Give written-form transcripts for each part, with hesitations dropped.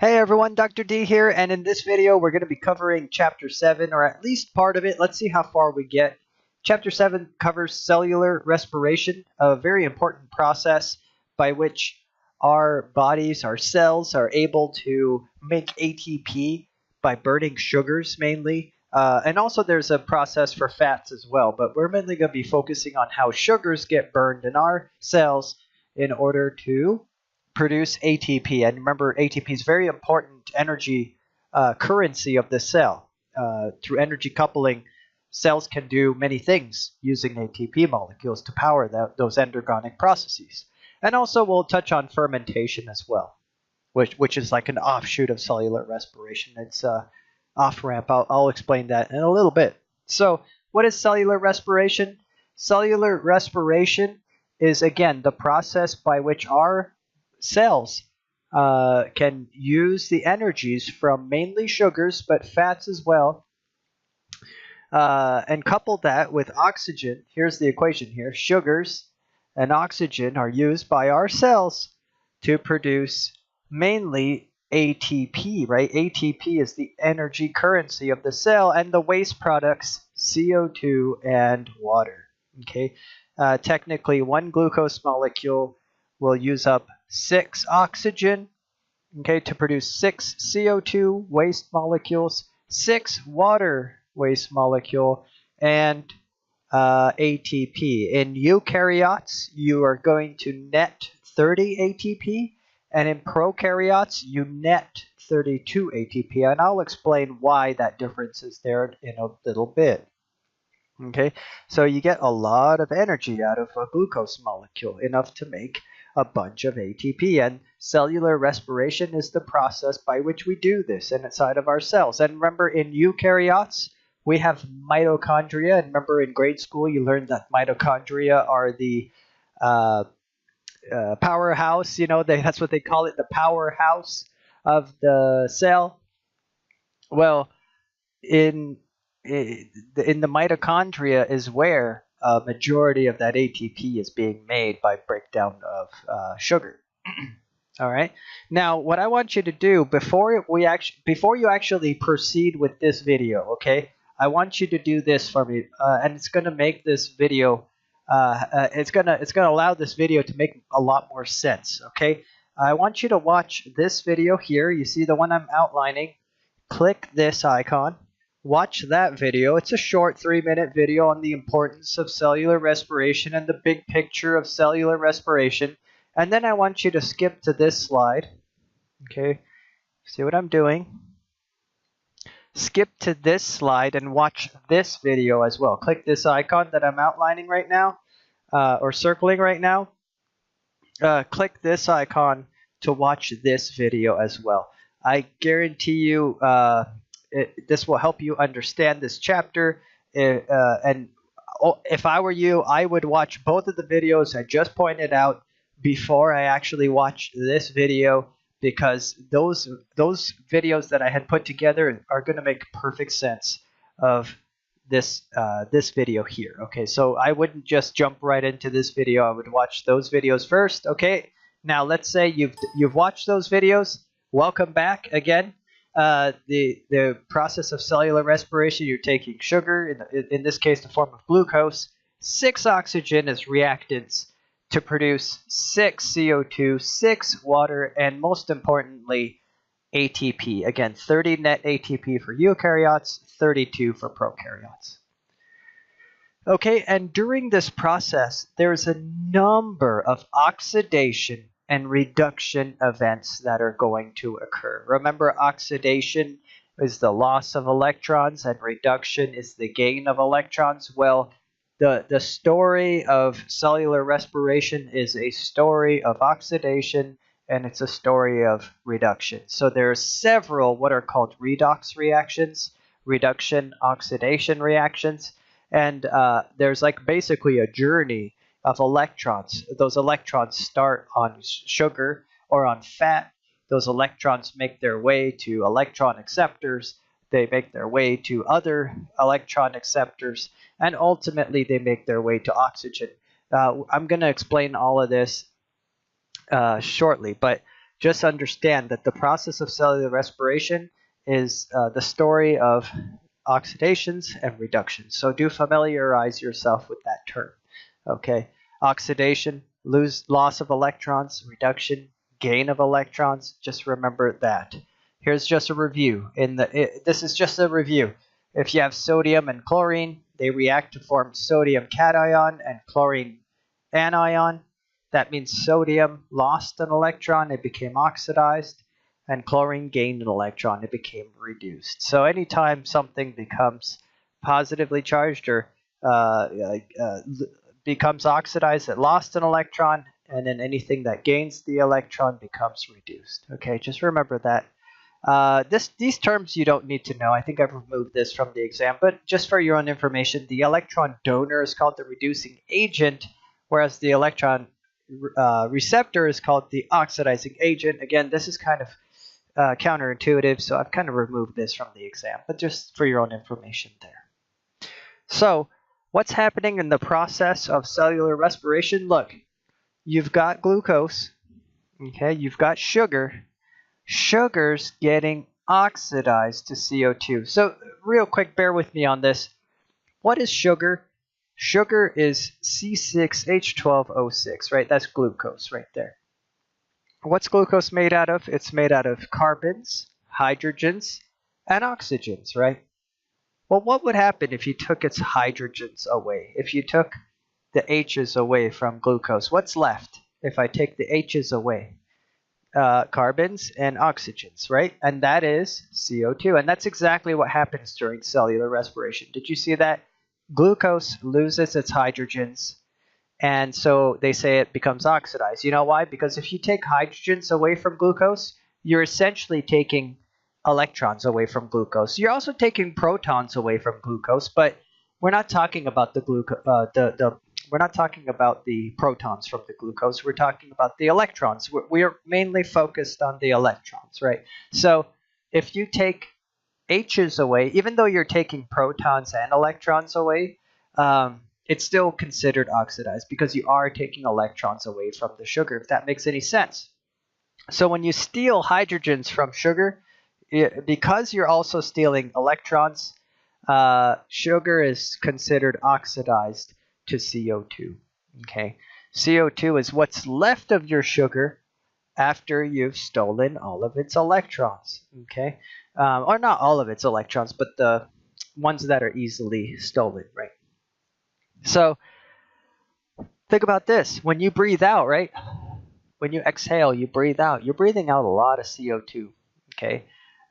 Hey everyone, Dr. D here, and in this video we're going to be covering Chapter 7, or at least part of it. Let's see how far we get. Chapter 7 covers cellular respiration, a very important process by which our bodies, our cells, are able to make ATP by burning sugars mainly. And also there's a process for fats as well, but we're mainly going to be focusing on how sugars get burned in our cells in order to produce ATP. And remember, ATP is very important energy currency of the cell. Through energy coupling, cells can do many things using ATP molecules to power those endergonic processes. And also we'll touch on fermentation as well, which is like an offshoot of cellular respiration. It's off-ramp. I'll explain that in a little bit. So what is cellular respiration? Cellular respiration is, again, the process by which our cells can use the energies from mainly sugars, but fats as well, and couple that with oxygen. Here's the equation here. Sugars and oxygen are used by our cells to produce mainly ATP, right? ATP is the energy currency of the cell, and the waste products, CO2 and water. Okay, technically one glucose molecule will use up 6 oxygen, okay, to produce 6 CO2 waste molecules, 6 water waste molecule, and ATP. In eukaryotes, you are going to net 30 ATP, and in prokaryotes, you net 32 ATP, and I'll explain why that difference is there in a little bit. Okay, so you get a lot of energy out of a glucose molecule, enough to make a bunch of ATP, and cellular respiration is the process by which we do this inside of our cells. And remember, in eukaryotes, we have mitochondria, and remember in grade school you learned that mitochondria are the powerhouse, that's what they call it, the powerhouse of the cell. Well, in the mitochondria is where a majority of that ATP is being made by breakdown of sugar. All right. Now, what I want you to do before you actually proceed with this video, okay? I want you to do this for me, and it's going to make this video. It's gonna allow this video to make a lot more sense. Okay. I want you to watch this video here. You see the one I'm outlining. Click this icon. Watch that video. It's a short 3-minute video on the importance of cellular respiration and the big picture of cellular respiration. And then I want you to skip to this slide. Okay, see what I'm doing? Skip to this slide and watch this video as well. Click this icon that I'm outlining right now, or circling right now. Click this icon to watch this video as well. I guarantee you this will help you understand this chapter, and if I were you, I would watch both of the videos I just pointed out before I actually watch this video, because those videos that I had put together are going to make perfect sense of this video here. Okay, so I wouldn't just jump right into this video. I would watch those videos first. Okay, now let's say you've watched those videos. Welcome back again. The process of cellular respiration, you're taking sugar, in this case the form of glucose, 6 oxygen as reactants to produce 6 CO2, 6 water, and most importantly, ATP. Again, 30 net ATP for eukaryotes, 32 for prokaryotes. Okay, and during this process, there's a number of oxidation and reduction events that are going to occur. Remember, oxidation is the loss of electrons and reduction is the gain of electrons. Well, the story of cellular respiration is a story of oxidation, and it's a story of reduction. So there are several what are called redox reactions, reduction oxidation reactions, and there's like basically a journey of electrons. Those electrons start on sugar or on fat. Those electrons make their way to electron acceptors. They make their way to other electron acceptors, and ultimately they make their way to oxygen. I'm going to explain all of this shortly, but just understand that the process of cellular respiration is the story of oxidations and reductions. So do familiarize yourself with that term. Okay, oxidation, loss of electrons; reduction, gain of electrons. Just remember that. Here's just a review. This is just a review. If you have sodium and chlorine, they react to form sodium cation and chlorine anion. That means sodium lost an electron, it became oxidized, and chlorine gained an electron, it became reduced. So anytime something becomes positively charged or becomes oxidized, it lost an electron, and then anything that gains the electron becomes reduced. Okay, just remember that. These terms you don't need to know. I think I've removed this from the exam, but just for your own information, the electron donor is called the reducing agent, whereas the electron receptor is called the oxidizing agent. Again, this is kind of counterintuitive, so I've kind of removed this from the exam, but just for your own information there. So, what's happening in the process of cellular respiration? Look, you've got glucose, okay, you've got sugar. Sugar's getting oxidized to CO2. So real quick, bear with me on this. What is sugar? Sugar is C6H12O6, right? That's glucose right there. What's glucose made out of? It's made out of carbons, hydrogens, and oxygens, right? Well, what would happen if you took its hydrogens away? If you took the H's away from glucose, what's left if I take the H's away? Carbons and oxygens, right? And that is CO2. And that's exactly what happens during cellular respiration. Did you see that? Glucose loses its hydrogens, and so they say it becomes oxidized. You know why? Because if you take hydrogens away from glucose, you're essentially taking electrons away from glucose. You're also taking protons away from glucose, but we're not talking about we're not talking about the protons from the glucose. We're talking about the electrons. We're mainly focused on the electrons, right? So if you take H's away, even though you're taking protons and electrons away, it's still considered oxidized because you are taking electrons away from the sugar, if that makes any sense. So when you steal hydrogens from sugar, because you're also stealing electrons, sugar is considered oxidized to CO2. Okay, CO2 is what's left of your sugar after you've stolen all of its electrons. Okay, or not all of its electrons, but the ones that are easily stolen, right? So think about this: when you breathe out, right? When you exhale, you breathe out. You're breathing out a lot of CO2. Okay.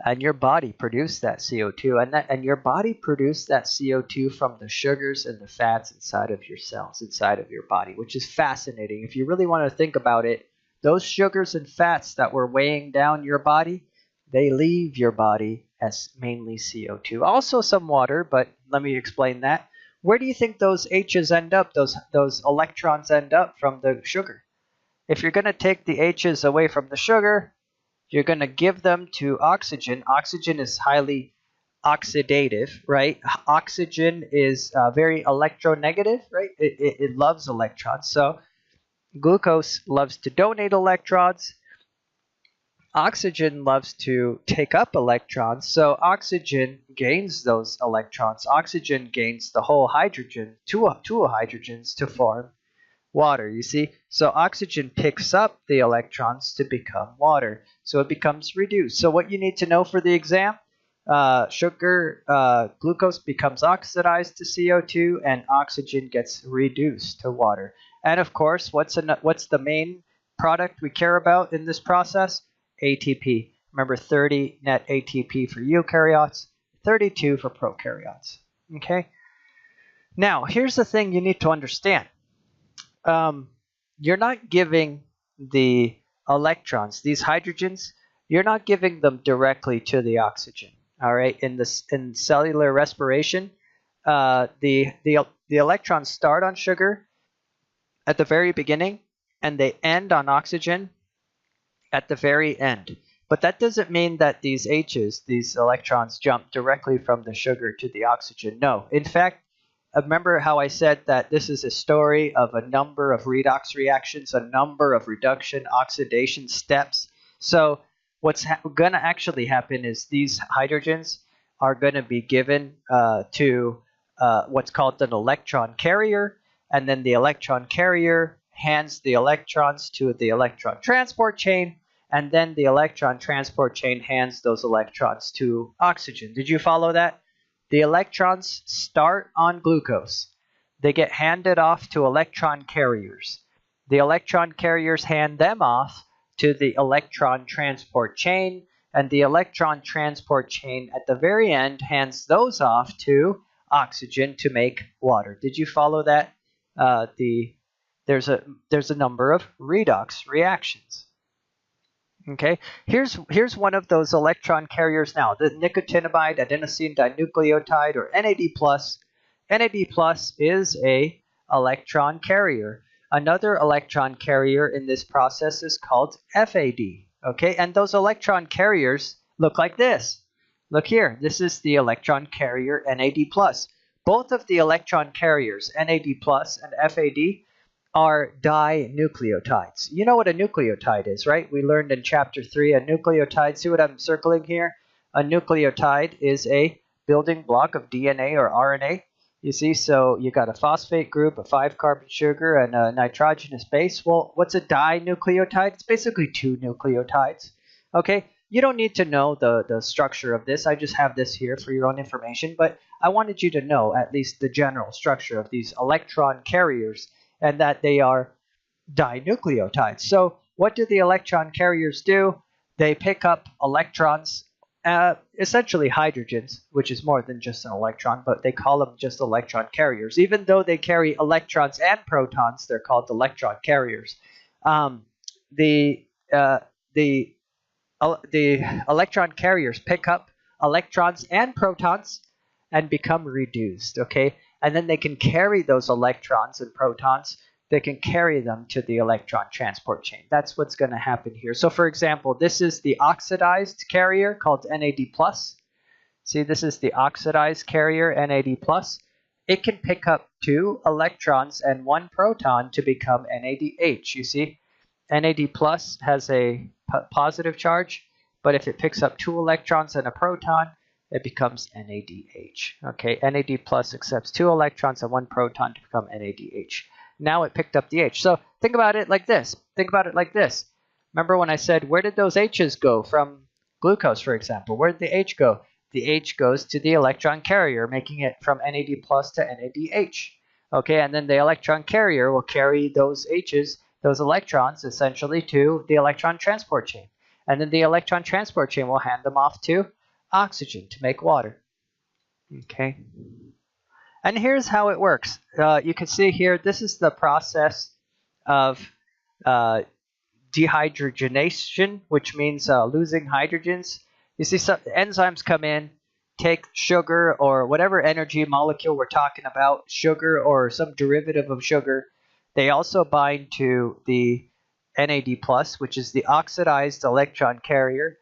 And your body produced that CO2, and your body produced that CO2 from the sugars and the fats inside of your cells, inside of your body, which is fascinating. If you really want to think about it, those sugars and fats that were weighing down your body, they leave your body as mainly CO2. Also some water, but let me explain that. Where do you think those H's end up, those electrons end up from the sugar? If you're going to take the H's away from the sugar, you're going to give them to oxygen. Oxygen is highly oxidative, right? Oxygen is very electronegative, right? It loves electrons. So glucose loves to donate electrons. Oxygen loves to take up electrons. So oxygen gains those electrons. Oxygen gains the whole hydrogen, two hydrogens to form water, you see? So oxygen picks up the electrons to become water. So it becomes reduced. So what you need to know for the exam, glucose becomes oxidized to CO2 and oxygen gets reduced to water. And of course, what's the main product we care about in this process? ATP. Remember, 30 net ATP for eukaryotes, 32 for prokaryotes. Okay? Now, here's the thing you need to understand. You're not giving the electrons, these hydrogens, you're not giving them directly to the oxygen. All right, in cellular respiration, the electrons start on sugar at the very beginning, and they end on oxygen at the very end. But that doesn't mean that these H's, these electrons, jump directly from the sugar to the oxygen. No, in fact, remember how I said that this is a story of a number of redox reactions, a number of reduction oxidation steps. So what's going to actually happen is these hydrogens are going to be given to what's called an electron carrier, and then the electron carrier hands the electrons to the electron transport chain, and then the electron transport chain hands those electrons to oxygen. Did you follow that? The electrons start on glucose. They get handed off to electron carriers. The electron carriers hand them off to the electron transport chain, and the electron transport chain at the very end hands those off to oxygen to make water. Did you follow that? There's a number of redox reactions. Okay, here's one of those electron carriers now, the nicotinamide adenosine dinucleotide, or NAD+. NAD+ is a electron carrier. Another electron carrier in this process is called FAD. Okay, and those electron carriers look like this. Look here, this is the electron carrier NAD+. Both of the electron carriers, NAD+ and FAD, are dinucleotides. You know what a nucleotide is, right? We learned in chapter 3 a nucleotide. See what I'm circling here? A nucleotide is a building block of DNA or RNA. You see, so you got a phosphate group, a 5-carbon sugar, and a nitrogenous base. Well, what's a dinucleotide? It's basically 2 nucleotides. Okay, you don't need to know the structure of this. I just have this here for your own information, but I wanted you to know at least the general structure of these electron carriers, and that they are dinucleotides. So what do the electron carriers do? They pick up electrons, essentially hydrogens, which is more than just an electron, but they call them just electron carriers. Even though they carry electrons and protons, they're called electron carriers. The electron carriers pick up electrons and protons and become reduced, okay? And then they can carry those electrons and protons, they can carry them to the electron transport chain. That's what's going to happen here. So for example, this is the oxidized carrier called NAD+. See, this is the oxidized carrier, NAD+. It can pick up 2 electrons and 1 proton to become NADH. You see, NAD+ has a positive charge, but if it picks up 2 electrons and a proton, it becomes NADH. Okay, NAD+ accepts 2 electrons and 1 proton to become NADH. Now it picked up the H. So think about it like this. Think about it like this. Remember when I said, where did those H's go from glucose, for example? Where did the H go? The H goes to the electron carrier, making it from NAD+ to NADH. Okay, and then the electron carrier will carry those H's, those electrons, essentially to the electron transport chain. And then the electron transport chain will hand them off to oxygen to make water. Okay, and here's how it works. You can see here, this is the process of dehydrogenation, which means losing hydrogens. You see, some enzymes come in, take sugar or whatever energy molecule we're talking about, sugar or some derivative of sugar. They also bind to the NAD+, which is the oxidized electron carrier.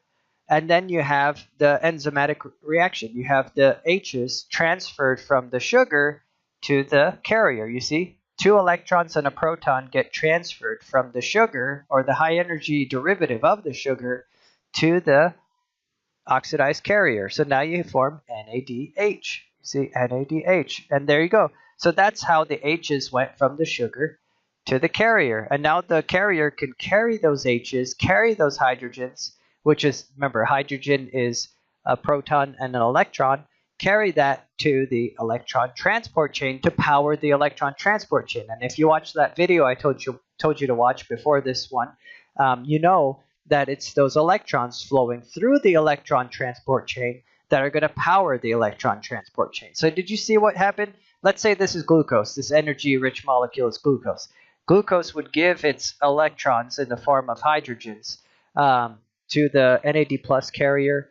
And then you have the enzymatic reaction. You have the H's transferred from the sugar to the carrier. You see, 2 electrons and a proton get transferred from the sugar, or the high energy derivative of the sugar, to the oxidized carrier. So now you form NADH. You see, NADH. And there you go. So that's how the H's went from the sugar to the carrier. And now the carrier can carry those H's, carry those hydrogens, which is, remember, hydrogen is a proton and an electron, carry that to the electron transport chain to power the electron transport chain. And if you watch that video I told you to watch before this one, you know that it's those electrons flowing through the electron transport chain that are going to power the electron transport chain. So did you see what happened? Let's say this is glucose. This energy-rich molecule is glucose. Glucose would give its electrons in the form of hydrogens to the NAD+ carrier.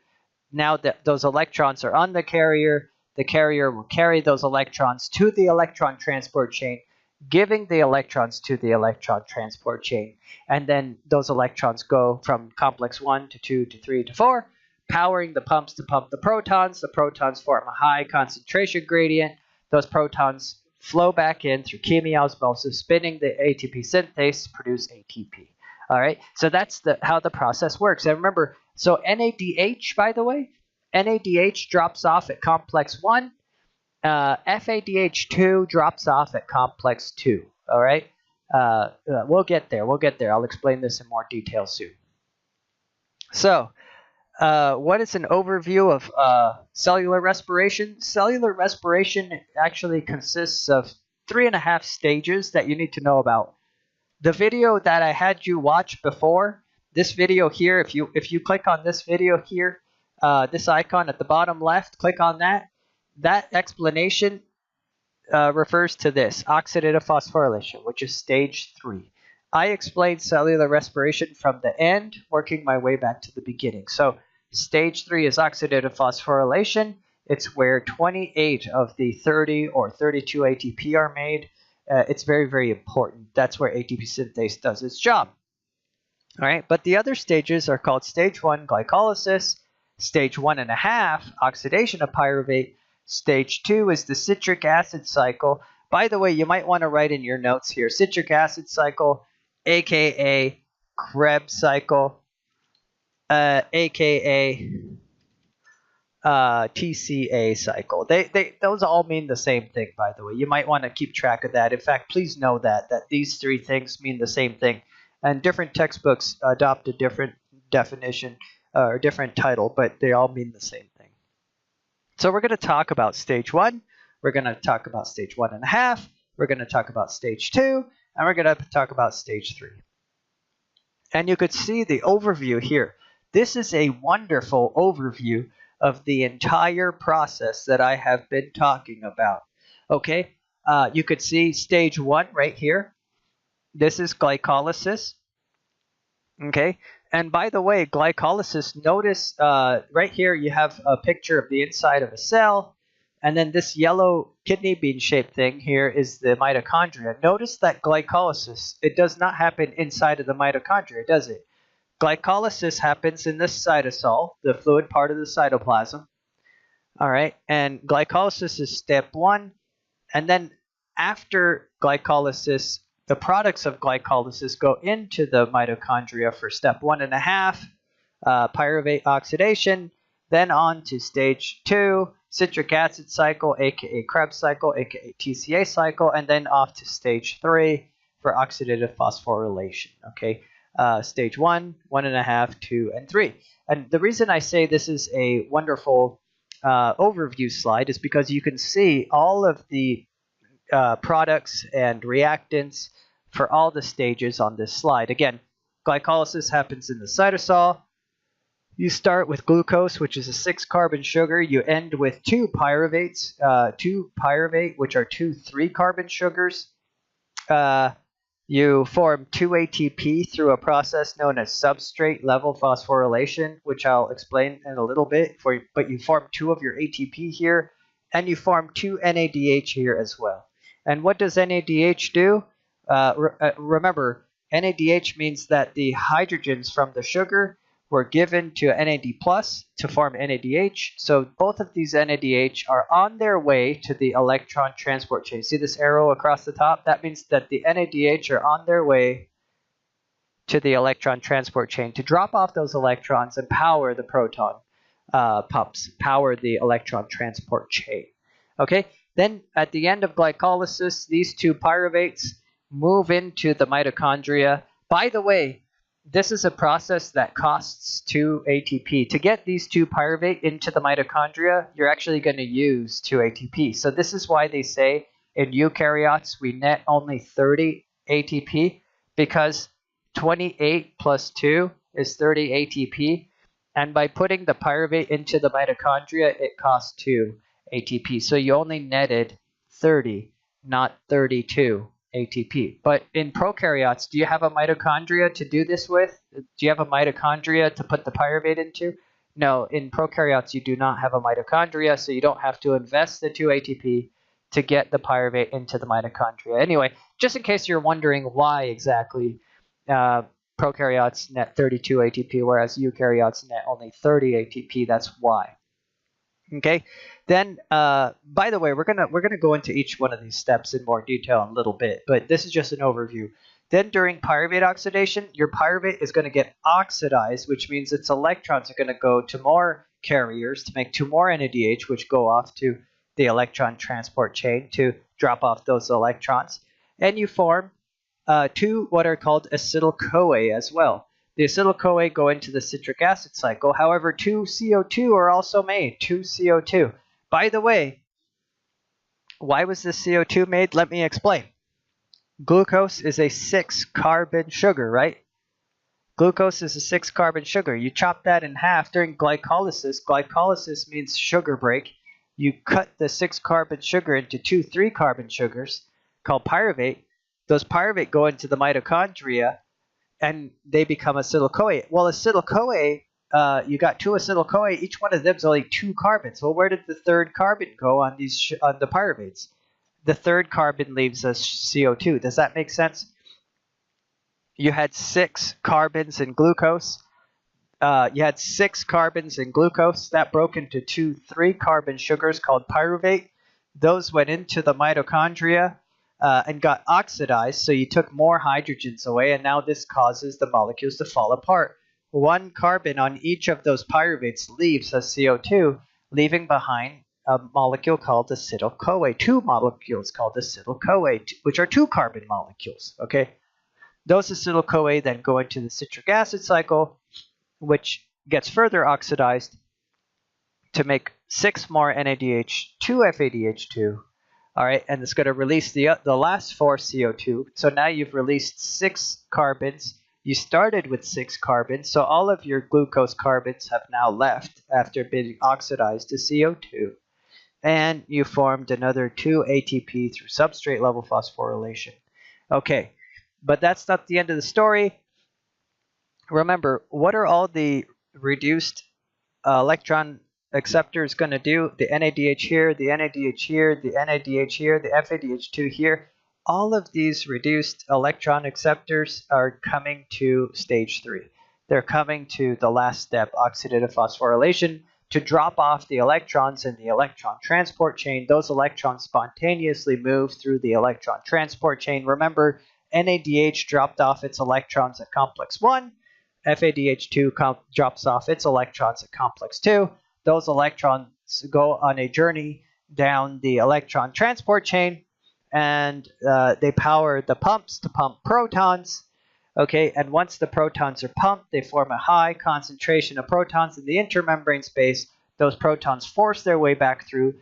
Now that those electrons are on the carrier will carry those electrons to the electron transport chain, giving the electrons to the electron transport chain. And then those electrons go from complex 1 to 2 to 3 to 4, powering the pumps to pump the protons. The protons form a high concentration gradient. Those protons flow back in through chemiosmosis, spinning the ATP synthase to produce ATP. All right, so that's how the process works. And remember, so NADH, by the way, NADH drops off at complex 1. FADH2 drops off at complex 2. All right, we'll get there. We'll get there. I'll explain this in more detail soon. So, what is an overview of cellular respiration? Cellular respiration actually consists of 3.5 stages that you need to know about. The video that I had you watch before, this video here, if you click on this video here, this icon at the bottom left, click on that. That explanation refers to this, oxidative phosphorylation, which is stage 3. I explained cellular respiration from the end, working my way back to the beginning. So stage 3 is oxidative phosphorylation. It's where 28 of the 30 or 32 ATP are made. It's very, very important. That's where ATP synthase does its job. All right, but the other stages are called stage 1, glycolysis, stage 1.5, oxidation of pyruvate, stage 2 is the citric acid cycle. By the way, you might want to write in your notes here, citric acid cycle, aka Kreb cycle, aka TCA cycle. Those all mean the same thing, by the way. You might want to keep track of that. In fact, please know that these three things mean the same thing. And different textbooks adopt a different definition or different title, but they all mean the same thing. So we're going to talk about stage 1. We're going to talk about stage 1.5. We're going to talk about stage 2. And we're going to talk about stage 3. And you could see the overview here. This is a wonderful overview of the entire process that I have been talking about. Okay, you could see stage 1 right here. This is glycolysis. Okay, and by the way, glycolysis, notice right here you have a picture of the inside of a cell, and then this yellow kidney bean shaped thing here is the mitochondria. Notice that glycolysis, it does not happen inside of the mitochondria, does it? Glycolysis happens in the cytosol, the fluid part of the cytoplasm. All right, and glycolysis is step 1. And then after glycolysis, the products of glycolysis go into the mitochondria for step 1.5, pyruvate oxidation, then on to stage 2, citric acid cycle, aka Kreb cycle, aka TCA cycle, and then off to stage 3 for oxidative phosphorylation. Okay. Stage 1, 1.5, 2, and 3. And the reason I say this is a wonderful overview slide is because you can see all of the products and reactants for all the stages on this slide. Again, glycolysis happens in the cytosol. You start with glucose, which is a 6-carbon sugar. You end with 2 pyruvates, 2 pyruvate, which are 2 3-carbon sugars. You form 2 ATP through a process known as substrate level phosphorylation, which I'll explain in a little bit. But you form 2 of your ATP here, and you form 2 NADH here as well. And what does NADH do? Remember, NADH means that the hydrogens from the sugar were given to NAD+ to form NADH. So both of these NADH are on their way to the electron transport chain. See this arrow across the top? That means that the NADH are on their way to the electron transport chain to drop off those electrons and power the proton pumps, power the electron transport chain. Okay, then at the end of glycolysis, these 2 pyruvates move into the mitochondria. By the way, this is a process that costs 2 ATP. To get these 2 pyruvate into the mitochondria, you're actually going to use 2 ATP. So this is why they say in eukaryotes we net only 30 ATP, because 28 plus 2 is 30 ATP. And by putting the pyruvate into the mitochondria, it costs 2 ATP. So you only netted 30, not 32 ATP. But in prokaryotes, do you have a mitochondria to do this with? Do you have a mitochondria to put the pyruvate into? No, in prokaryotes, you do not have a mitochondria, so you don't have to invest the 2 ATP to get the pyruvate into the mitochondria. Anyway, just in case you're wondering why exactly prokaryotes net 32 ATP, whereas eukaryotes net only 30 ATP, that's why. Okay. Then, by the way, we're gonna go into each one of these steps in more detail in a little bit, but this is just an overview. Then during pyruvate oxidation, your pyruvate is going to get oxidized, which means its electrons are going to go to more carriers to make 2 more NADH, which go off to the electron transport chain to drop off those electrons. And you form 2 what are called acetyl-coa as well. The acetyl-coa go into the citric acid cycle. However, 2 CO2 are also made, 2 CO2. By the way, why was this CO2 made? Let me explain. Glucose is a 6-carbon sugar, right? Glucose is a 6-carbon sugar. You chop that in half during glycolysis. Glycolysis means sugar break. You cut the 6-carbon sugar into 2 3-carbon sugars called pyruvate. Those pyruvate go into the mitochondria and they become acetyl-CoA. Well, acetyl-CoA, you got 2 acetyl-CoA. Each one of them is only 2 carbons. Well, where did the 3rd carbon go on these on the pyruvates? The 3rd carbon leaves us CO2. Does that make sense? You had 6 carbons in glucose. That broke into 2 3-carbon sugars called pyruvate. Those went into the mitochondria and got oxidized, so you took more hydrogens away, and now this causes the molecules to fall apart. 1 carbon on each of those pyruvates leaves as CO2, leaving behind a molecule called acetyl-CoA, 2 molecules called acetyl-CoA, which are 2-carbon molecules, okay? Those acetyl-CoA then go into the citric acid cycle, which gets further oxidized to make 6 more NADH, 2 FADH2, all right? And it's going to release the last 4 CO2. So now you've released 6 carbons. You started with 6 carbons, so all of your glucose carbons have now left after being oxidized to CO2. And you formed another 2 ATP through substrate level phosphorylation. Okay, but that's not the end of the story. Remember, what are all the reduced electron acceptors going to do? The NADH here, the NADH here, the NADH here, the FADH2 here. All of these reduced electron acceptors are coming to stage 3. They're coming to the last step, oxidative phosphorylation, to drop off the electrons in the electron transport chain. Those electrons spontaneously move through the electron transport chain. Remember, NADH dropped off its electrons at complex 1. FADH2 drops off its electrons at complex 2. Those electrons go on a journey down the electron transport chain, and they power the pumps to pump protons. Okay, and once the protons are pumped, they form a high concentration of protons in the intermembrane space. Those protons force their way back through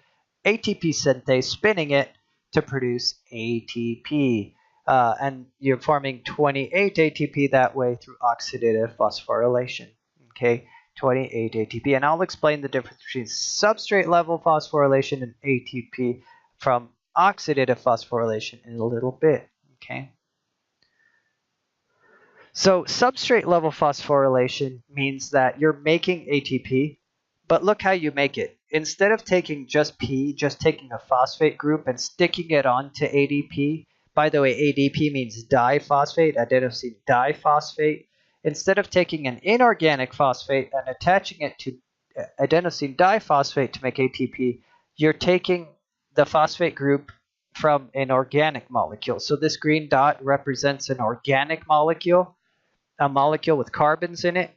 ATP synthase, spinning it to produce ATP. And you're forming 28 ATP that way through oxidative phosphorylation. Okay, 28 ATP. And I'll explain the difference between substrate level phosphorylation and ATP from oxidative phosphorylation in a little bit. Okay. So substrate level phosphorylation means that you're making ATP, but look how you make it. Instead of taking just P, just taking a phosphate group and sticking it onto ADP, by the way, ADP means diphosphate, adenosine diphosphate. Instead of taking an inorganic phosphate and attaching it to adenosine diphosphate to make ATP, you're taking the phosphate group from an organic molecule. So this green dot represents an organic molecule, a molecule with carbons in it.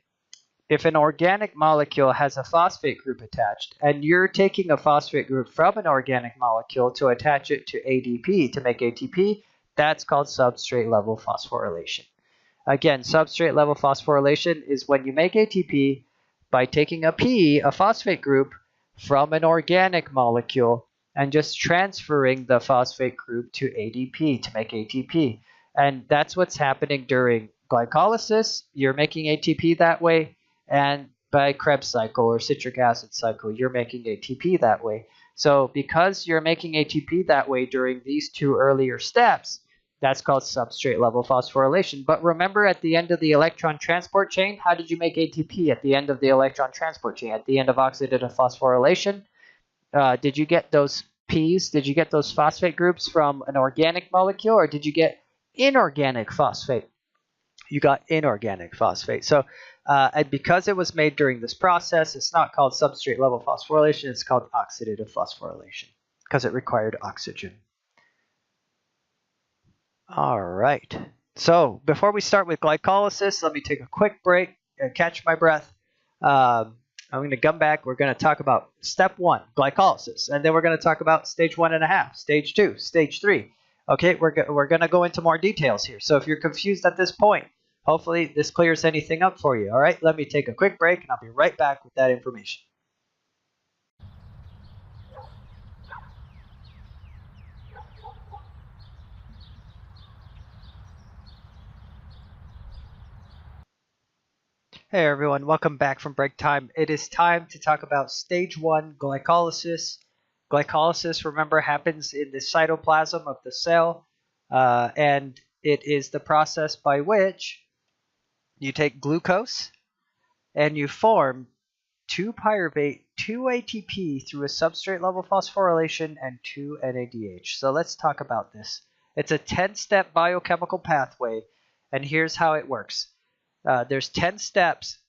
If an organic molecule has a phosphate group attached, and you're taking a phosphate group from an organic molecule to attach it to ADP to make ATP, that's called substrate level phosphorylation. Again, substrate level phosphorylation is when you make ATP by taking a phosphate group from an organic molecule and just transferring the phosphate group to ADP to make ATP. And that's what's happening during glycolysis. You're making ATP that way, and by Kreb cycle or citric acid cycle, you're making ATP that way. So because you're making ATP that way during these 2 earlier steps, that's called substrate level phosphorylation. But remember, at the end of the electron transport chain, how did you make ATP at the end of the electron transport chain? At the end of oxidative phosphorylation, did you get those Ps? Did you get those phosphate groups from an organic molecule, or did you get inorganic phosphate? you got inorganic phosphate. So, and because it was made during this process, it's not called substrate level phosphorylation, it's called oxidative phosphorylation because it required oxygen. All right. So before we start with glycolysis, let me take a quick break and catch my breath. I'm going to come back. We're going to talk about step 1, glycolysis, and then we're going to talk about stage 1.5, stage 2, stage 3. Okay, we're going to go into more details here. So if you're confused at this point, hopefully this clears anything up for you. All right, let me take a quick break, and I'll be right back with that information. Hey everyone, welcome back from break time. It is time to talk about stage 1, glycolysis. Glycolysis, remember, happens in the cytoplasm of the cell, and it is the process by which you take glucose and you form 2-pyruvate, 2-ATP through a substrate level phosphorylation and 2-NADH. So let's talk about this. It's a 10-step biochemical pathway, and here's how it works. There's 10 steps,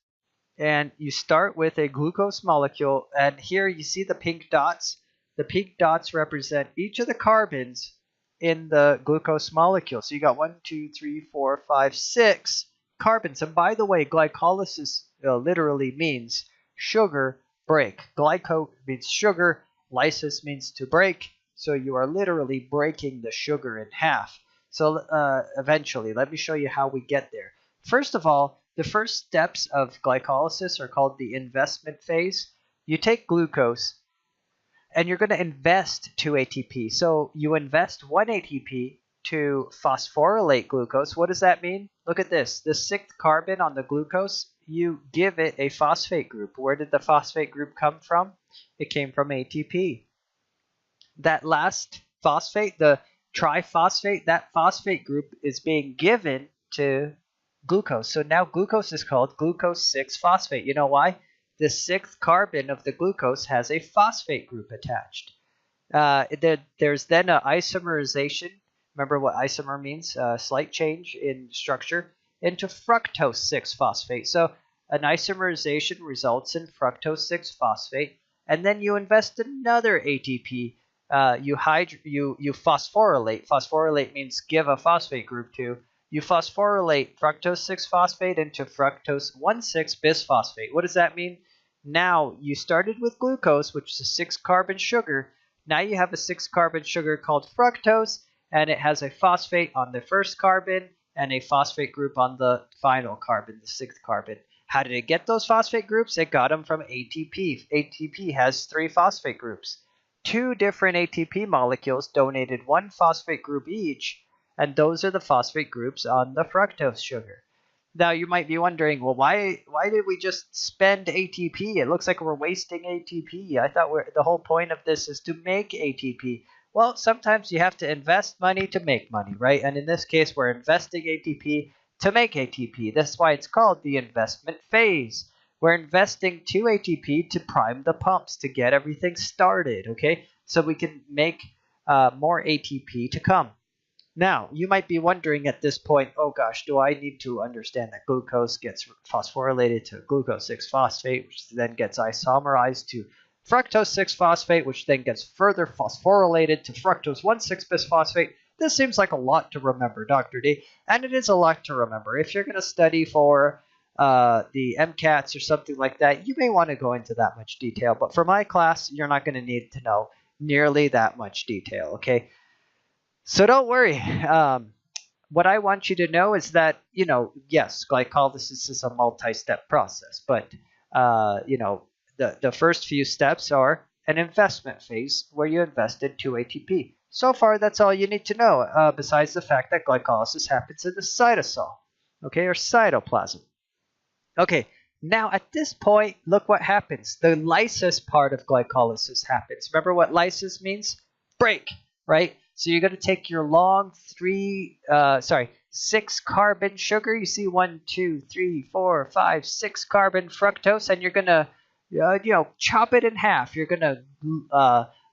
and you start with a glucose molecule, and here you see the pink dots. The pink dots represent each of the carbons in the glucose molecule. So you got 1, 2, 3, 4, 5, 6 carbons. And by the way, glycolysis literally means sugar break. Glyco means sugar, lysis means to break. So you are literally breaking the sugar in half. So eventually, let me show you how we get there. First of all, the first steps of glycolysis are called the investment phase. You take glucose and you're going to invest 2 ATP. So you invest 1 ATP to phosphorylate glucose. What does that mean? Look at this. The 6th carbon on the glucose, you give it a phosphate group. Where did the phosphate group come from? It came from ATP. That last phosphate, the triphosphate, that phosphate group is being given to glucose. So now glucose is called glucose 6-phosphate. You know why? The 6th carbon of the glucose has a phosphate group attached. There's then an isomerization. Remember what isomer means? Slight change in structure into fructose 6-phosphate. So an isomerization results in fructose 6-phosphate, and then you invest another ATP. You phosphorylate. Phosphorylate means give a phosphate group to. You phosphorylate fructose 6-phosphate into fructose 1,6-bisphosphate. What does that mean? Now you started with glucose, which is a 6-carbon sugar. Now you have a 6-carbon sugar called fructose, and it has a phosphate on the first carbon and a phosphate group on the final carbon, the 6th carbon. How did it get those phosphate groups? It got them from ATP. ATP has 3 phosphate groups. 2 different ATP molecules donated 1 phosphate group each, and those are the phosphate groups on the fructose sugar. Now you might be wondering, well, why did we just spend ATP? It looks like we're wasting ATP. I thought the whole point of this is to make ATP. Well, sometimes you have to invest money to make money, right? And in this case, we're investing ATP to make ATP. That's why it's called the investment phase. We're investing 2 ATP to prime the pumps to get everything started, okay? So we can make more ATP to come. Now, you might be wondering at this point, oh gosh, do I need to understand that glucose gets phosphorylated to glucose 6-phosphate, which then gets isomerized to fructose 6-phosphate, which then gets further phosphorylated to fructose 1,6-bisphosphate? This seems like a lot to remember, Dr. D, and it is a lot to remember. If you're going to study for the MCATs or something like that, you may want to go into that much detail, but for my class, you're not going to need to know nearly that much detail, okay? So don't worry. What I want you to know is that, yes, glycolysis is a multi-step process, but, the first few steps are an investment phase where you invested 2 ATP. So far, that's all you need to know, besides the fact that glycolysis happens in the cytosol, okay, or cytoplasm. Okay, now at this point, look what happens. The lysis part of glycolysis happens. Remember what lysis means? Break, right? So you're going to take your long 6-carbon sugar. You see 1, 2, 3, 4, 5, 6 carbon fructose, and you're going to, chop it in half. You're going to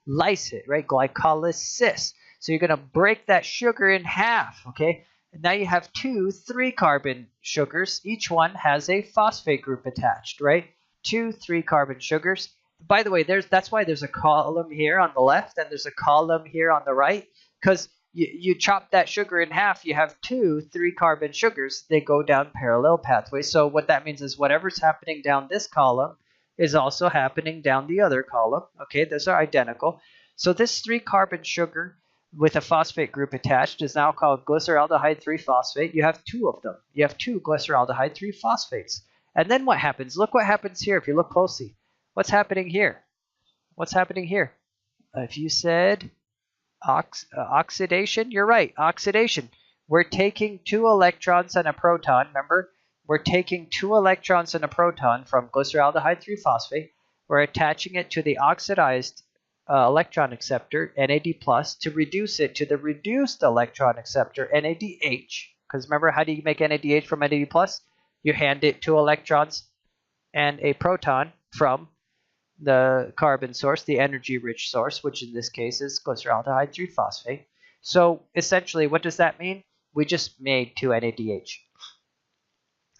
lyse it, right? Glycolysis. So you're going to break that sugar in half, okay? Now you have two 3-carbon sugars. Each one has a phosphate group attached, right? Two 3-carbon sugars. By the way, that's why there's a column here on the left and there's a column here on the right, because you chop that sugar in half, you have two 3-carbon sugars. They go down parallel pathways. So what that means is whatever's happening down this column is also happening down the other column. Okay, those are identical. So this 3-carbon sugar with a phosphate group attached is now called glyceraldehyde 3-phosphate. You have two of them. You have two glyceraldehyde 3-phosphates. And then what happens? Look what happens here if you look closely. What's happening here? What's happening here? If you said oxidation, you're right, oxidation. We're taking 2 electrons and a proton, remember? We're taking 2 electrons and a proton from glyceraldehyde 3-phosphate. We're attaching it to the oxidized electron acceptor, NAD+, to reduce it to the reduced electron acceptor, NADH. Because remember, how do you make NADH from NAD+? You hand it 2 electrons and a proton from the carbon source, the energy-rich source, which in this case is glyceraldehyde 3-phosphate. So essentially, what does that mean? We just made 2 NADH.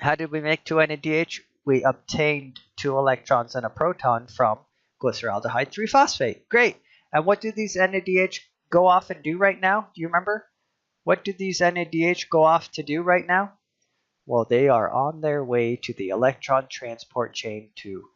How did we make 2 NADH? We obtained 2 electrons and a proton from glyceraldehyde 3-phosphate. Great. And what do these NADH go off and do right now? Do you remember? What do these NADH go off to do right now? Well, they are on their way to the electron transport chain to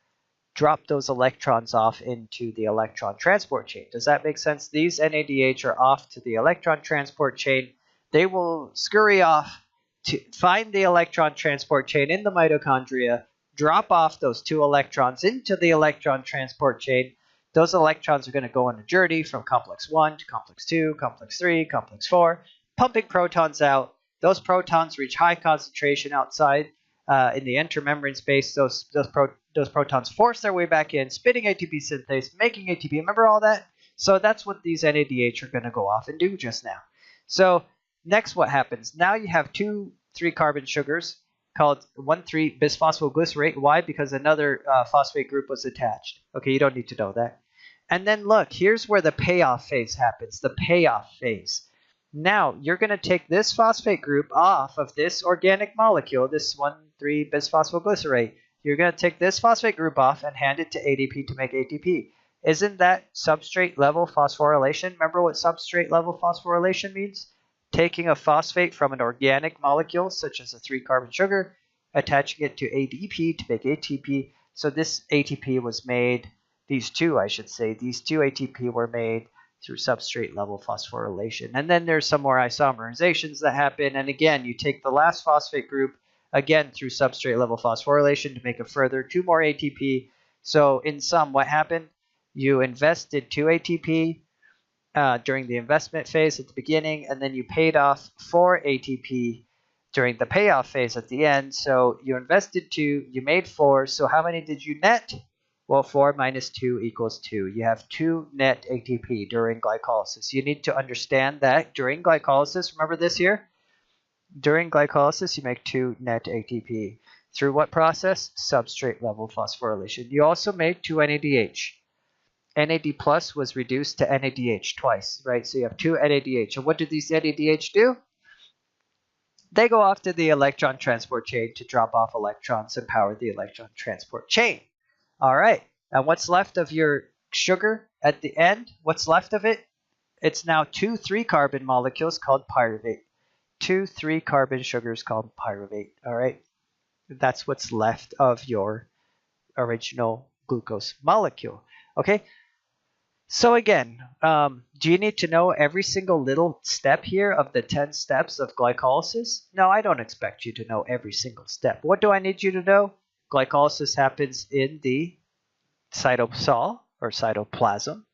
drop those electrons off into the electron transport chain. Does that make sense? These NADH are off to the electron transport chain. They will scurry off to find the electron transport chain in the mitochondria, drop off those 2 electrons into the electron transport chain. Those electrons are going to go on a journey from complex 1 to complex 2, complex 3, complex 4, pumping protons out. Those protons reach high concentration outside in the intermembrane space. Those protons force their way back in, spitting ATP synthase, making ATP. Remember all that? So that's what these NADH are going to go off and do just now. So next what happens? Now you have 2 3-carbon sugars called 1,3-bisphosphoglycerate. Why? Because another phosphate group was attached. Okay, you don't need to know that. And then look, here's where the payoff phase happens, the payoff phase. Now, you're going to take this phosphate group off of this organic molecule, this 1,3-bisphosphoglycerate. You're going to take this phosphate group off and hand it to ADP to make ATP. Isn't that substrate level phosphorylation? Remember what substrate level phosphorylation means? Taking a phosphate from an organic molecule, such as a 3-carbon sugar, attaching it to ADP to make ATP. So this ATP was made, these two ATP were made through substrate level phosphorylation. And then there's some more isomerizations that happen. And again, you take the last phosphate group, again through substrate level phosphorylation to make a further 2 more ATP. So in sum, what happened? You invested 2 ATP during the investment phase at the beginning, and then you paid off 4 ATP during the payoff phase at the end. So you invested 2, you made 4. So how many did you net? Well, 4 minus 2 equals 2. You have 2 net ATP during glycolysis. You need to understand that during glycolysis, remember this here? During glycolysis, you make 2 net ATP. Through what process? Substrate level phosphorylation. You also made 2 NADH. NAD plus was reduced to NADH twice, right? So you have 2 NADH. And what do these NADH do? They go off to the electron transport chain to drop off electrons and power the electron transport chain. All right, and what's left of your sugar at the end? What's left of it? It's now 2 3-carbon molecules called pyruvate. 2 3-carbon sugars called pyruvate. All right, that's what's left of your original glucose molecule. Okay, so again, do you need to know every single little step here of the 10 steps of glycolysis? No, I don't expect you to know every single step. What do I need you to know? Glycolysis happens in the cytosol or cytoplasm.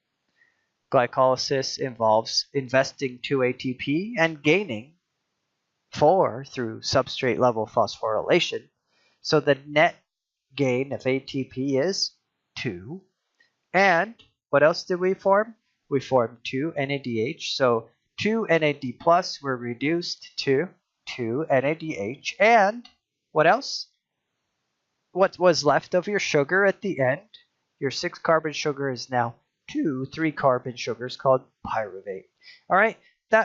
Glycolysis involves investing 2 ATP and gaining 4 through substrate level phosphorylation. So the net gain of ATP is 2. And what else did we form? We formed 2 NADH. So 2 NAD plus were reduced to 2 NADH. And what else? What was left of your sugar at the end? Your 6-carbon sugar is now 2 3-carbon sugars called pyruvate. All right,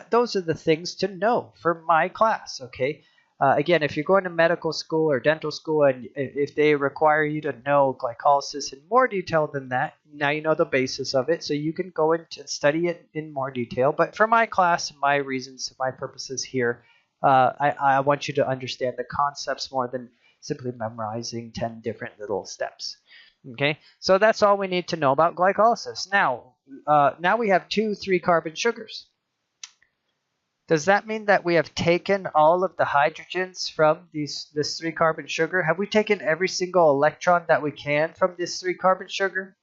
those are the things to know for my class, okay? Again, if you're going to medical school or dental school and if they require you to know glycolysis in more detail than that, now you know the basis of it, so you can go into and study it in more detail. But for my class, my reasons, my purposes here, I want you to understand the concepts more than simply memorizing 10 different little steps. Okay, so that's all we need to know about glycolysis. Now we have 2 3-carbon sugars. Does that mean that we have taken all of the hydrogens from this 3-carbon sugar? Have we taken every single electron that we can from this 3-carbon sugar?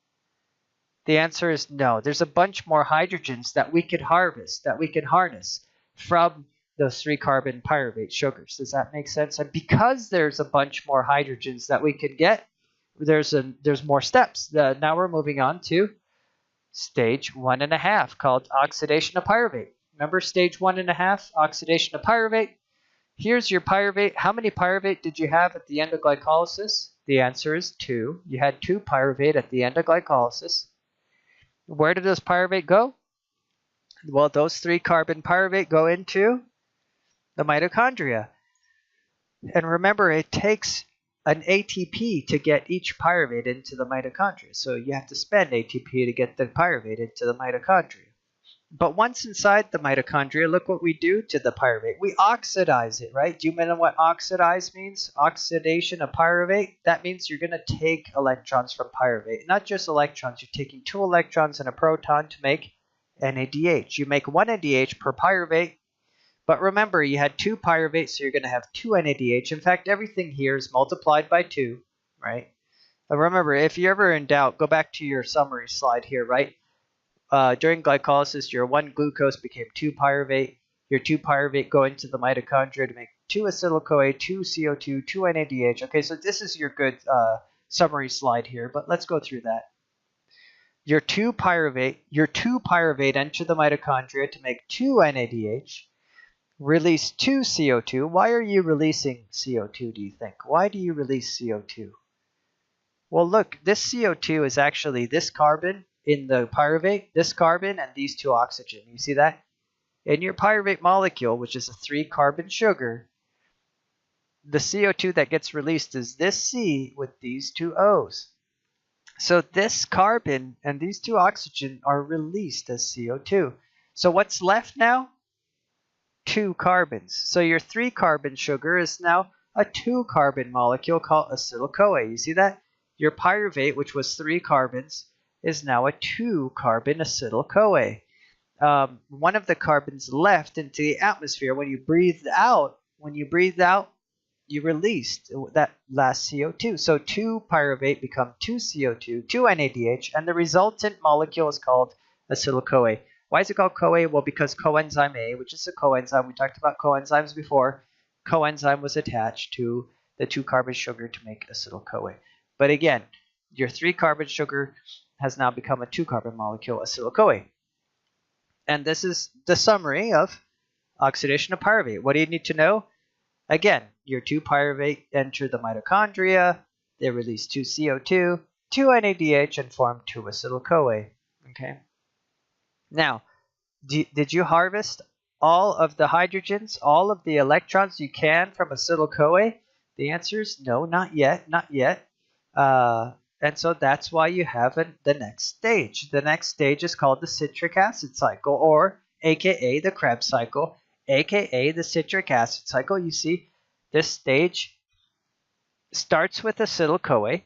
The answer is no. There's a bunch more hydrogens that we could harvest, that we can harness from those 3-carbon pyruvate sugars. Does that make sense? And because there's a bunch more hydrogens that we could get, there's more steps. Now we're moving on to stage 1.5, called oxidation of pyruvate. Remember stage 1.5, oxidation of pyruvate? Here's your pyruvate. How many pyruvate did you have at the end of glycolysis? The answer is 2. You had 2 pyruvate at the end of glycolysis. Where did those pyruvate go? Well, those 3-carbon pyruvate go into the mitochondria. And remember, it takes an ATP to get each pyruvate into the mitochondria. So you have to spend ATP to get the pyruvate into the mitochondria. But once inside the mitochondria, look what we do to the pyruvate. We oxidize it, right? Do you know what oxidize means? Oxidation of pyruvate. That means you're going to take electrons from pyruvate. Not just electrons. You're taking 2 electrons and a proton to make NADH. You make 1 NADH per pyruvate. But remember, you had 2 pyruvate, so you're going to have 2 NADH. In fact, everything here is multiplied by 2, right? But remember, if you're ever in doubt, go back to your summary slide here, right? During glycolysis, your 1 glucose became 2 pyruvate. Your 2 pyruvate go into the mitochondria to make 2 acetyl-coa, 2 CO2, 2 NADH. Okay, so this is your good summary slide here, but let's go through that. Your 2 pyruvate enter the mitochondria to make 2 NADH, release 2 CO2. Why are you releasing CO2, do you think? Why do you release CO2? Well, look, this CO2 is actually this carbon in the pyruvate, this carbon, and these 2 oxygen. You see that? In your pyruvate molecule, which is a 3-carbon sugar, the CO2 that gets released is this C with these 2 O's. So this carbon and these 2 oxygen are released as CO2. So what's left now? 2 carbons. So your 3-carbon sugar is now a 2-carbon molecule called acetyl-coa. You see that? Your pyruvate, which was 3 carbons, is now a 2-carbon acetyl-coa. One of the carbons left into the atmosphere. When you breathed out, you released that last CO2. So 2 pyruvate become 2 CO2, 2 NADH, and the resultant molecule is called acetyl-coa. Why is it called CoA? Well, because coenzyme A, which is a coenzyme, we talked about coenzymes before, coenzyme was attached to the 2-carbon sugar to make acetyl-coa. But again, your 3-carbon sugar has now become a 2-carbon molecule, acetyl-coa. And this is the summary of oxidation of pyruvate. What do you need to know? Again, your 2 pyruvate enter the mitochondria. They release 2 CO2, 2 NADH, and form 2 acetyl-coa. Okay. Now, did you harvest all of the hydrogens, all of the electrons you can from acetyl-coa? The answer is no, not yet, not yet. And so that's why you have the next stage. The next stage is called the citric acid cycle, or aka the Kreb cycle, aka the citric acid cycle. You see, this stage starts with acetyl-coa.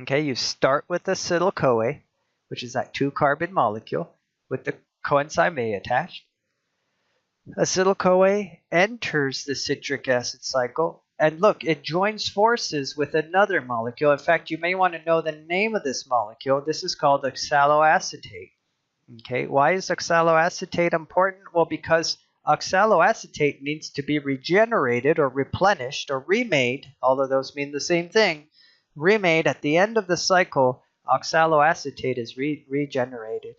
Okay, you start with acetyl-coa, which is that 2-carbon molecule with the coenzyme A attached. Acetyl-coa enters the citric acid cycle, and look, it joins forces with another molecule. In fact, you may want to know the name of this molecule. This is called oxaloacetate. Okay, why is oxaloacetate important? Well, because oxaloacetate needs to be regenerated or replenished or remade, although those mean the same thing. Remade at the end of the cycle, oxaloacetate is regenerated.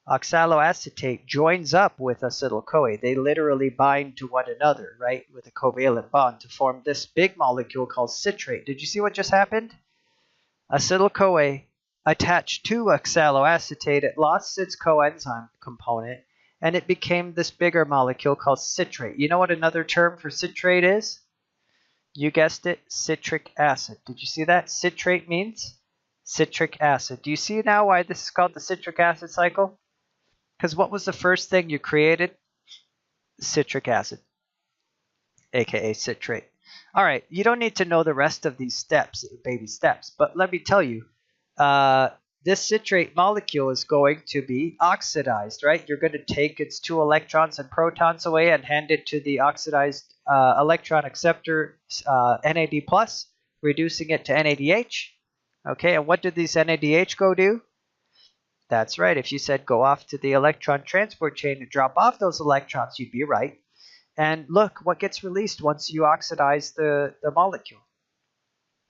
Oxaloacetate joins up with acetyl-coa. They literally bind to one another, right, with a covalent bond to form this big molecule called citrate. Did you see what just happened? Acetyl-coa attached to oxaloacetate, it lost its coenzyme component, and it became this bigger molecule called citrate. You know what another term for citrate is? You guessed it, citric acid. Did you see that? Citrate means citric acid. Do you see now why this is called the citric acid cycle? Because what was the first thing you created? Citric acid, aka citrate. All right, you don't need to know the rest of these steps, baby steps, but let me tell you, this citrate molecule is going to be oxidized, right? You're going to take its 2 electrons and protons away and hand it to the oxidized electron acceptor NAD+, reducing it to NADH. Okay, and what did these NADH go do? That's right, if you said go off to the electron transport chain and drop off those electrons, you'd be right. And look, what gets released once you oxidize the molecule?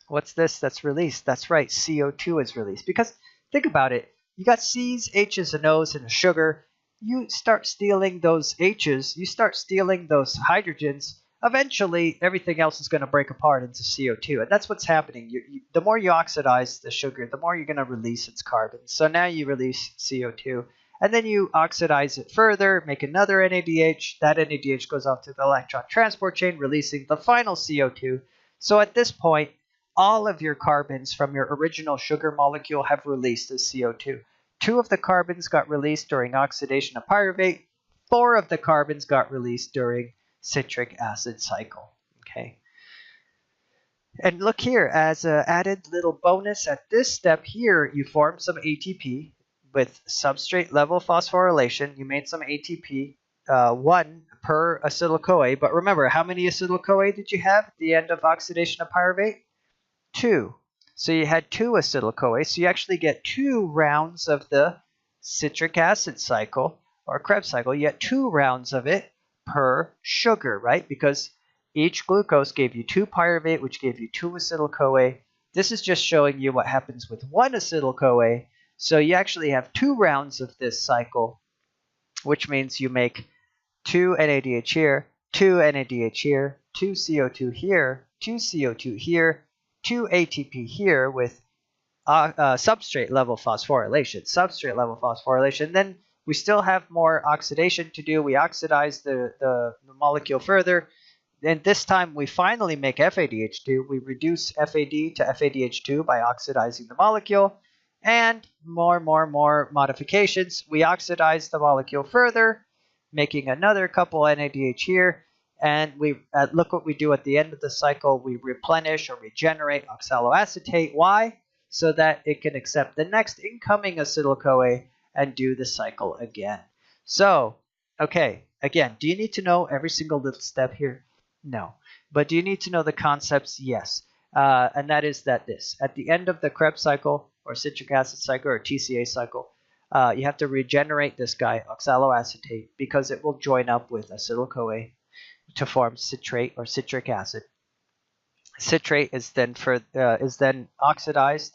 What's this that's released? That's right, CO2 is released. Because think about it, you got C's, H's, and O's in a sugar. You start stealing those H's, you start stealing those hydrogens, eventually everything else is going to break apart into CO2. And that's what's happening. The more you oxidize the sugar, the more you're going to release its carbons. So now you release CO2. And then you oxidize it further, make another NADH. That NADH goes off to the electron transport chain, releasing the final CO2. So at this point, all of your carbons from your original sugar molecule have released as CO2. 2 of the carbons got released during oxidation of pyruvate. 4 of the carbons got released during citric acid cycle. Okay. And look here, as an added little bonus at this step here, you form some ATP. With substrate level phosphorylation, you made some ATP, 1 per acetyl-CoA. But remember, how many acetyl-CoA did you have at the end of oxidation of pyruvate? 2. So you had 2 acetyl-CoA. So you actually get 2 rounds of the citric acid cycle, or Kreb cycle. You get 2 rounds of it per sugar, right? Because each glucose gave you 2 pyruvate, which gave you 2 acetyl-CoA. This is just showing you what happens with 1 acetyl-CoA. So you actually have 2 rounds of this cycle, which means you make 2 NADH here, 2 NADH here, 2 CO2 here, 2 CO2 here, 2 ATP here with substrate level phosphorylation. Substrate level phosphorylation. Then we still have more oxidation to do. We oxidize the molecule further. And this time we finally make FADH2. We reduce FAD to FADH2 by oxidizing the molecule. And more modifications. We oxidize the molecule further, making another couple NADH here. And we look what we do at the end of the cycle. We replenish or regenerate oxaloacetate. Why? So that it can accept the next incoming acetyl-CoA and do the cycle again. So, okay, again, do you need to know every single little step here? No. But do you need to know the concepts? Yes. And that is that at the end of the Kreb cycle, or citric acid cycle, or TCA cycle, you have to regenerate this guy, oxaloacetate, because it will join up with acetyl-CoA to form citrate or citric acid. Citrate is then oxidized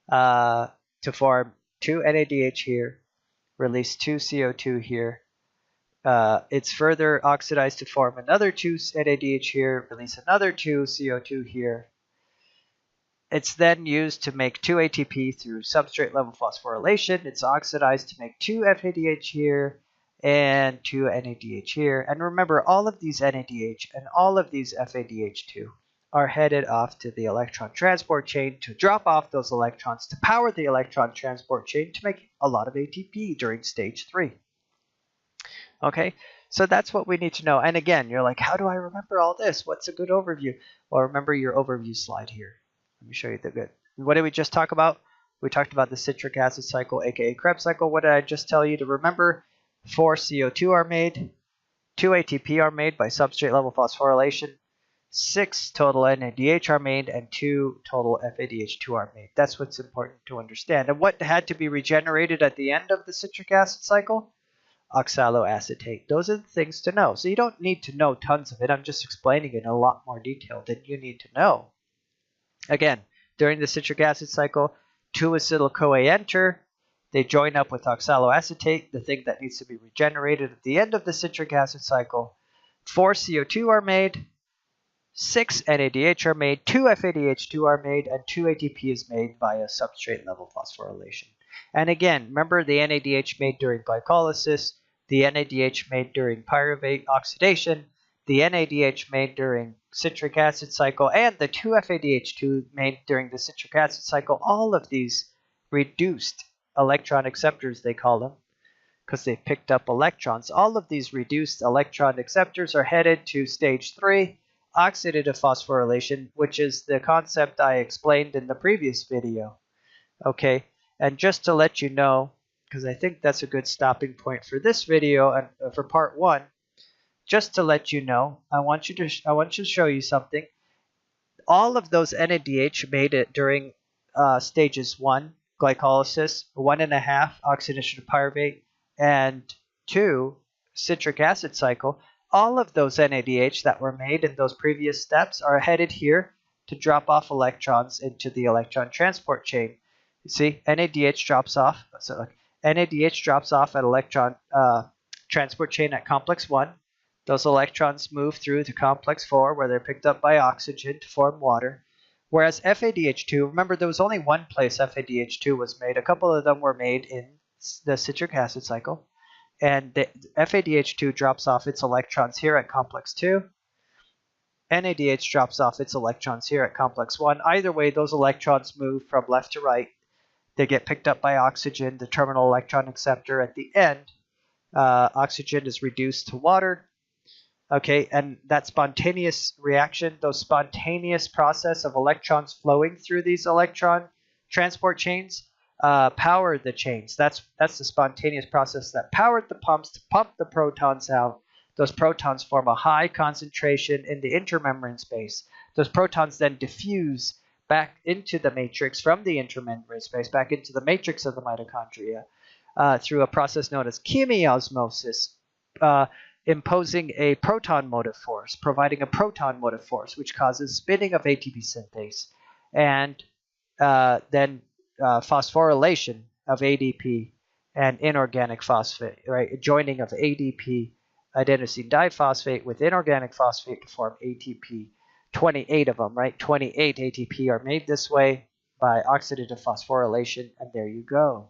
to form 2 NADH here, release 2 CO2 here. It's further oxidized to form another 2 NADH here, release another 2 CO2 here. It's then used to make 2 ATP through substrate level phosphorylation. It's oxidized to make 2 FADH here and 2 NADH here. And remember, all of these NADH and all of these FADH2 are headed off to the electron transport chain to drop off those electrons to power the electron transport chain to make a lot of ATP during stage 3. Okay, so that's what we need to know. And again, you're like, how do I remember all this? What's a good overview? Well, remember your overview slide here. Let me show you the good. What did we just talk about? We talked about the citric acid cycle, aka Kreb cycle. What did I just tell you to remember? 4 CO2 are made, 2 ATP are made by substrate level phosphorylation, 6 total NADH are made, and 2 total FADH2 are made. That's what's important to understand. And what had to be regenerated at the end of the citric acid cycle? Oxaloacetate. Those are the things to know. So you don't need to know tons of it. I'm just explaining it in a lot more detail than you need to know. Again, during the citric acid cycle, 2 acetyl-CoA enter. They join up with oxaloacetate, the thing that needs to be regenerated at the end of the citric acid cycle. 4 CO2 are made, 6 NADH are made, 2 FADH2 are made, and 2 ATP is made via substrate level phosphorylation. And again, remember the NADH made during glycolysis the NADH made during pyruvate oxidation, the NADH made during citric acid cycle, and the 2-FADH2 made during the citric acid cycle. All of these reduced electron acceptors, they call them, because they picked up electrons. All of these reduced electron acceptors are headed to stage 3, oxidative phosphorylation, which is the concept I explained in the previous video. Okay, and just to let you know, because I think that's a good stopping point for this video and for part 1, just to let you know, I want to show you something. All of those NADH made it during stages 1, glycolysis, 1.5, oxidation to pyruvate, and 2, citric acid cycle. All of those NADH that were made in those previous steps are headed here to drop off electrons into the electron transport chain. You see, NADH drops off. So NADH drops off at electron transport chain at complex 1. Those electrons move through to complex 4, where they're picked up by oxygen to form water. Whereas FADH2, remember there was only one place FADH2 was made. A couple of them were made in the citric acid cycle. And the FADH2 drops off its electrons here at complex 2. NADH drops off its electrons here at complex 1. Either way, those electrons move from left to right. They get picked up by oxygen, the terminal electron acceptor. At the end, oxygen is reduced to water. Okay, and that spontaneous reaction, those spontaneous process of electrons flowing through these electron transport chains, power the chains. That's the spontaneous process that powered the pumps to pump the protons out. Those protons form a high concentration in the intermembrane space. Those protons then diffuse back into the matrix from the intermembrane space, back into the matrix of the mitochondria through a process known as chemiosmosis, imposing a proton motive force, providing a proton motive force, which causes spinning of ATP synthase, and then phosphorylation of ADP and inorganic phosphate, right? Joining of ADP, adenosine diphosphate, with inorganic phosphate to form ATP. 28 of them, right? 28 ATP are made this way by oxidative phosphorylation, and there you go.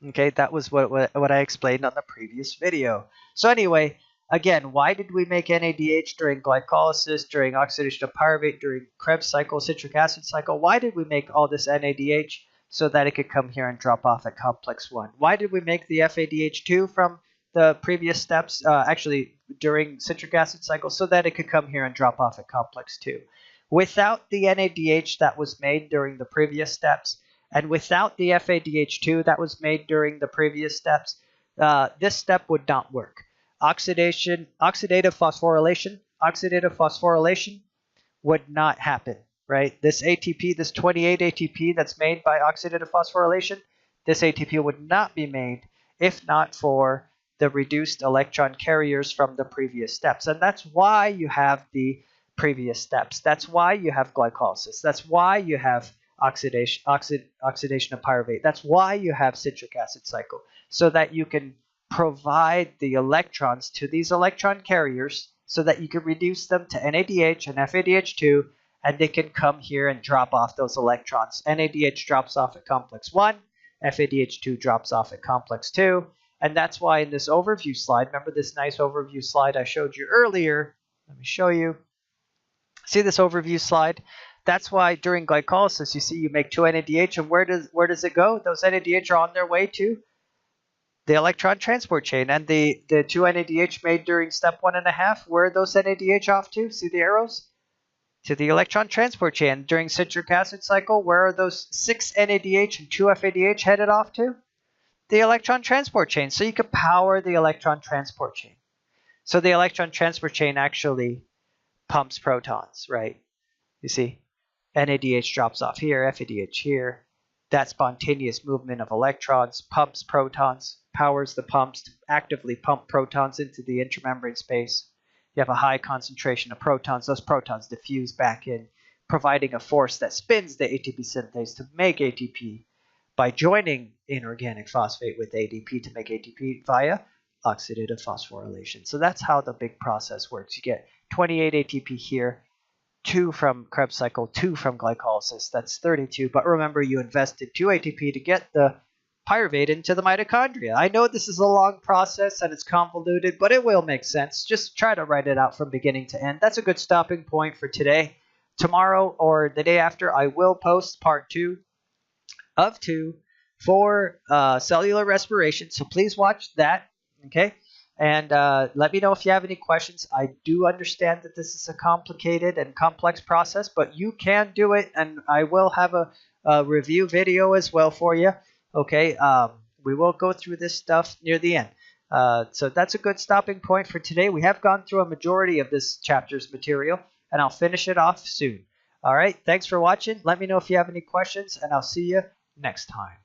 Okay, that was what I explained on the previous video. So anyway, again, why did we make NADH during glycolysis, during oxidation of pyruvate, during Krebs cycle, citric acid cycle? Why did we make all this NADH? So that it could come here and drop off at complex 1. Why did we make the FADH2 from the previous steps, actually during citric acid cycle? So that it could come here and drop off at complex 2. Without the NADH that was made during the previous steps, and without the FADH2 that was made during the previous steps, this step would not work. Oxidative phosphorylation would not happen, right? This ATP, this 28 ATP that's made by oxidative phosphorylation, this ATP would not be made if not for the reduced electron carriers from the previous steps. And that's why you have the previous steps. That's why you have glycolysis. That's why you have oxidation of pyruvate. That's why you have citric acid cycle, so that you can provide the electrons to these electron carriers so that you can reduce them to NADH and FADH2, and they can come here and drop off those electrons. NADH drops off at complex 1, FADH2 drops off at complex 2, and that's why in this overview slide, remember this nice overview slide I showed you earlier? Let me show you. See this overview slide? That's why during glycolysis, you see you make 2 NADH, and where does it go? Those NADH are on their way to the electron transport chain, and the 2 NADH made during step 1.5, where are those NADH off to? See the arrows? To the electron transport chain. During citric acid cycle, where are those 6 NADH and 2 FADH headed off to? The electron transport chain. So you could power the electron transport chain. So the electron transport chain actually pumps protons, right? You see, NADH drops off here, FADH here. That spontaneous movement of electrons pumps protons, powers the pumps to actively pump protons into the intermembrane space. You have a high concentration of protons. Those protons diffuse back in, providing a force that spins the ATP synthase to make ATP by joining inorganic phosphate with ADP to make ATP via oxidative phosphorylation. So that's how the big process works. You get 28 ATP here, 2 from Krebs cycle, 2 from glycolysis. That's 32. But remember, you invested 2 ATP to get the pyruvate into the mitochondria. I know this is a long process and it's convoluted, but it will make sense. Just try to write it out from beginning to end. That's a good stopping point for today. Tomorrow or the day after, I will post part 2 of 2 for cellular respiration. So please watch that, okay? And let me know if you have any questions. I do understand that this is a complicated and complex process, but you can do it, and I will have a review video as well for you. Okay, we will go through this stuff near the end. So that's a good stopping point for today. We have gone through a majority of this chapter's material, and I'll finish it off soon. All right, thanks for watching. Let me know if you have any questions, and I'll see you next time.